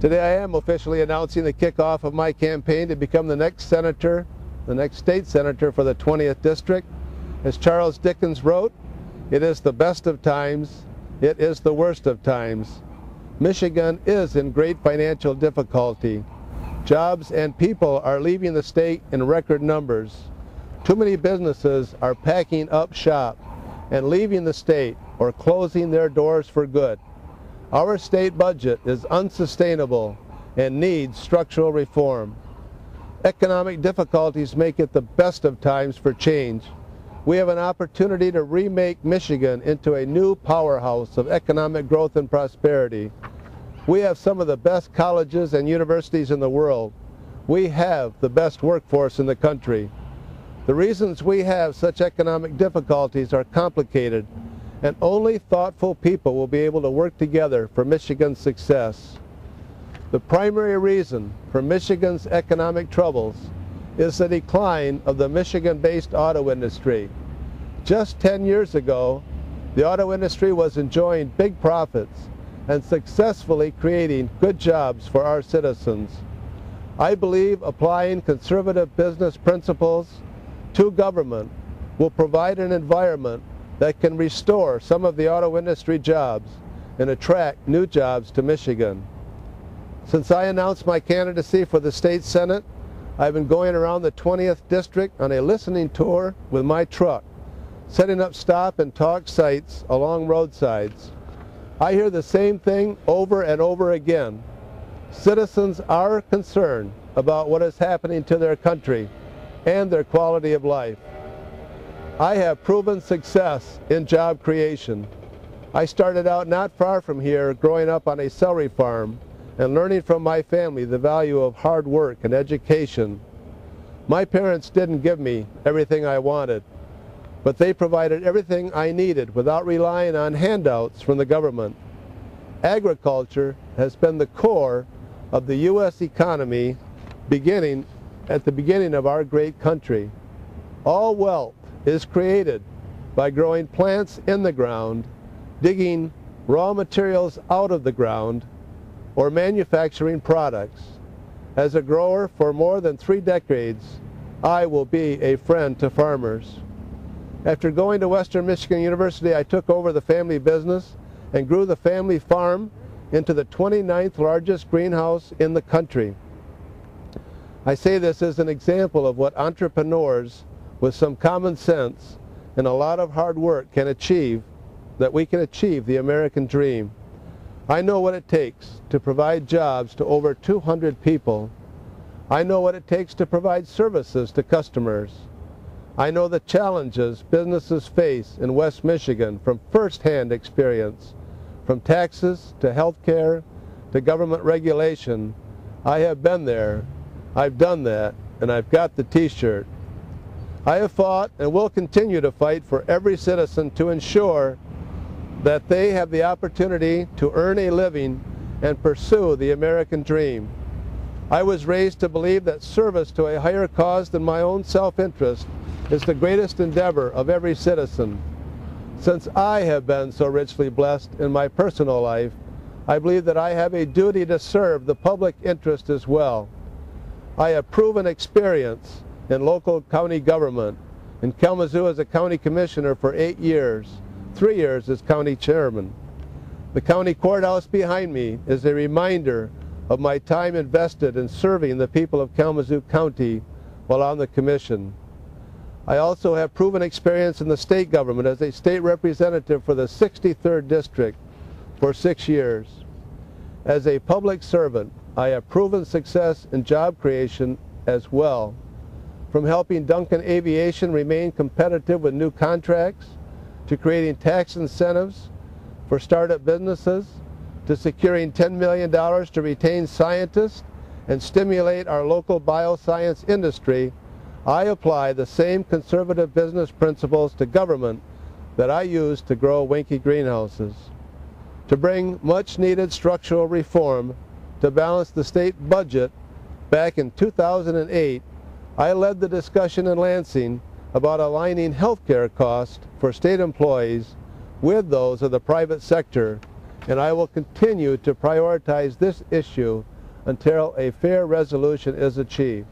Today I am officially announcing the kickoff of my campaign to become the next senator, the next state senator for the 20th District. As Charles Dickens wrote, "It is the best of times, it is the worst of times." Michigan is in great financial difficulty. Jobs and people are leaving the state in record numbers. Too many businesses are packing up shop and leaving the state or closing their doors for good. Our state budget is unsustainable and needs structural reform. Economic difficulties make it the best of times for change. We have an opportunity to remake Michigan into a new powerhouse of economic growth and prosperity. We have some of the best colleges and universities in the world. We have the best workforce in the country. The reasons we have such economic difficulties are complicated, and only thoughtful people will be able to work together for Michigan's success. The primary reason for Michigan's economic troubles is the decline of the Michigan-based auto industry. Just 10 years ago, the auto industry was enjoying big profits and successfully creating good jobs for our citizens. I believe applying conservative business principles to government will provide an environment that can restore some of the auto industry jobs and attract new jobs to Michigan. Since I announced my candidacy for the state senate, I've been going around the 20th District on a listening tour with my truck, setting up stop and talk sites along roadsides. I hear the same thing over and over again. Citizens are concerned about what is happening to their country and their quality of life. I have proven success in job creation. I started out not far from here growing up on a celery farm and learning from my family the value of hard work and education. My parents didn't give me everything I wanted, but they provided everything I needed without relying on handouts from the government. Agriculture has been the core of the U.S. economy at the beginning of our great country. All wealth is created by growing plants in the ground, digging raw materials out of the ground, or manufacturing products. As a grower for more than 3 decades, I will be a friend to farmers. After going to Western Michigan University, I took over the family business and grew the family farm into the 29th largest greenhouse in the country. I say this as an example of what entrepreneurs with some common sense and a lot of hard work can achieve, that we can achieve the American dream. I know what it takes to provide jobs to over 200 people. I know what it takes to provide services to customers. I know the challenges businesses face in West Michigan from first-hand experience, from taxes to health care to government regulation. I have been there, I've done that, and I've got the t-shirt. I have fought and will continue to fight for every citizen to ensure that they have the opportunity to earn a living and pursue the American dream. I was raised to believe that service to a higher cause than my own self-interest is the greatest endeavor of every citizen. Since I have been so richly blessed in my personal life, I believe that I have a duty to serve the public interest as well. I have proven experience in local county government. In Kalamazoo as a county commissioner for 8 years, 3 years as county chairman. The county courthouse behind me is a reminder of my time invested in serving the people of Kalamazoo County while on the commission. I also have proven experience in the state government as a state representative for the 63rd District for 6 years. As a public servant, I have proven success in job creation as well, from helping Duncan Aviation remain competitive with new contracts, to creating tax incentives for startup businesses, to securing $10 million to retain scientists and stimulate our local bioscience industry. I apply the same conservative business principles to government that I use to grow Wenke greenhouses. To bring much needed structural reform to balance the state budget, back in 2008, I led the discussion in Lansing about aligning health care costs for state employees with those of the private sector and I will continue to prioritize this issue until a fair resolution is achieved.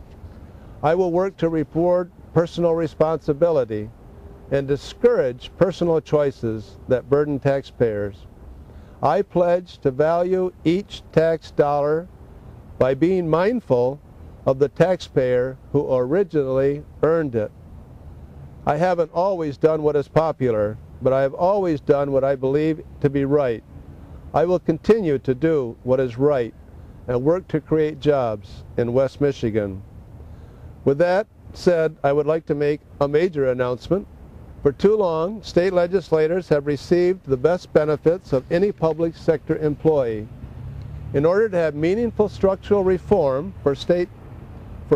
I will work to reward personal responsibility and discourage personal choices that burden taxpayers. I pledge to value each tax dollar by being mindful of the taxpayer who originally earned it. I haven't always done what is popular, but I have always done what I believe to be right. I will continue to do what is right and work to create jobs in West Michigan. With that said, I would like to make a major announcement. For too long, state legislators have received the best benefits of any public sector employee. In order to have meaningful structural reform for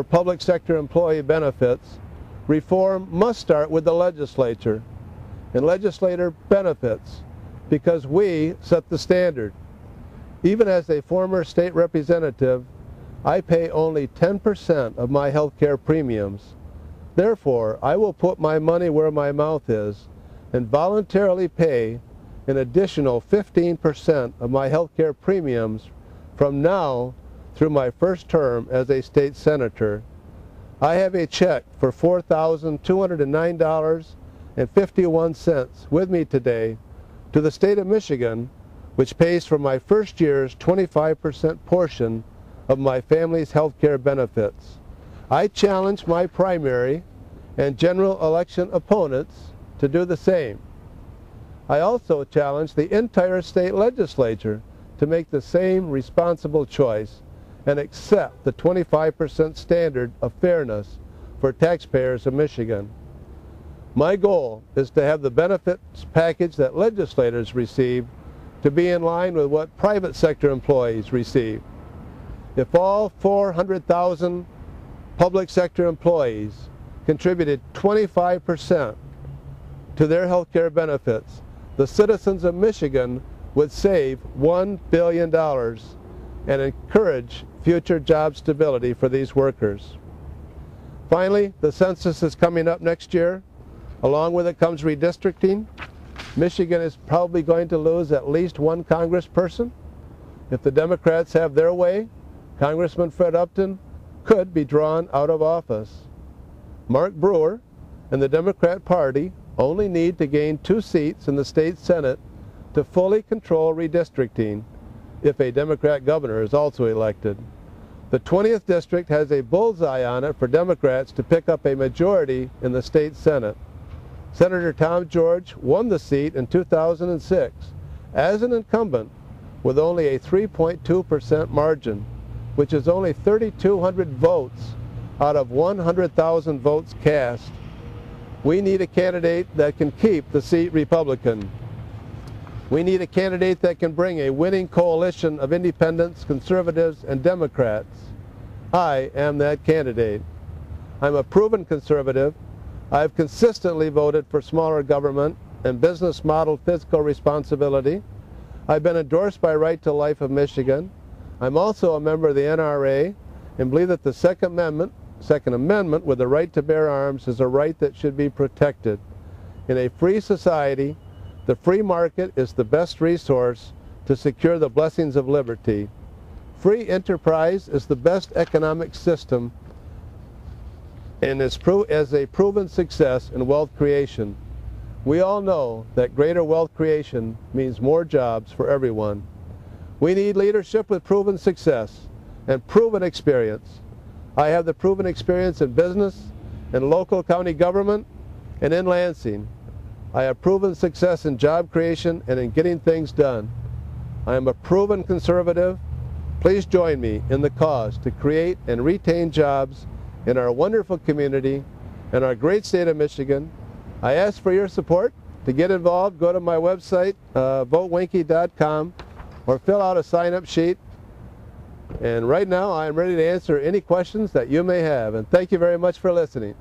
public sector employee benefits, reform must start with the legislature and legislator benefits, because we set the standard. Even as a former state representative, I pay only 10% of my health care premiums. Therefore, I will put my money where my mouth is and voluntarily pay an additional 15% of my health care premiums from now through my first term as a state senator. I have a check for $4,209.51 with me today to the state of Michigan, which pays for my first year's 25% portion of my family's health care benefits. I challenge my primary and general election opponents to do the same. I also challenge the entire state legislature to make the same responsible choice and accept the 25% standard of fairness for taxpayers of Michigan. My goal is to have the benefits package that legislators receive to be in line with what private sector employees receive. If all 400,000 public sector employees contributed 25% to their health care benefits, the citizens of Michigan would save $1 billion and encourage future job stability for these workers. Finally, the census is coming up next year. Along with it comes redistricting. Michigan is probably going to lose at least one congressperson. If the Democrats have their way, Congressman Fred Upton could be drawn out of office. Mark Brewer and the Democrat Party only need to gain 2 seats in the state Senate to fully control redistricting if a Democrat governor is also elected. The 20th district has a bullseye on it for Democrats to pick up a majority in the state Senate. Senator Tom George won the seat in 2006 as an incumbent with only a 3.2% margin, which is only 3,200 votes out of 100,000 votes cast. We need a candidate that can keep the seat Republican. We need a candidate that can bring a winning coalition of independents, conservatives, and Democrats. I am that candidate. I'm a proven conservative. I've consistently voted for smaller government and business model fiscal responsibility. I've been endorsed by Right to Life of Michigan. I'm also a member of the NRA and believe that the Second Amendment with the right to bear arms is a right that should be protected. In a free society, the free market is the best resource to secure the blessings of liberty. Free enterprise is the best economic system and is a proven success in wealth creation. We all know that greater wealth creation means more jobs for everyone. We need leadership with proven success and proven experience. I have the proven experience in business, in local county government, and in Lansing. I have proven success in job creation and in getting things done. I am a proven conservative. Please join me in the cause to create and retain jobs in our wonderful community and our great state of Michigan. I ask for your support. To get involved, go to my website, votewenke.com, or fill out a sign-up sheet. And right now, I am ready to answer any questions that you may have. And thank you very much for listening.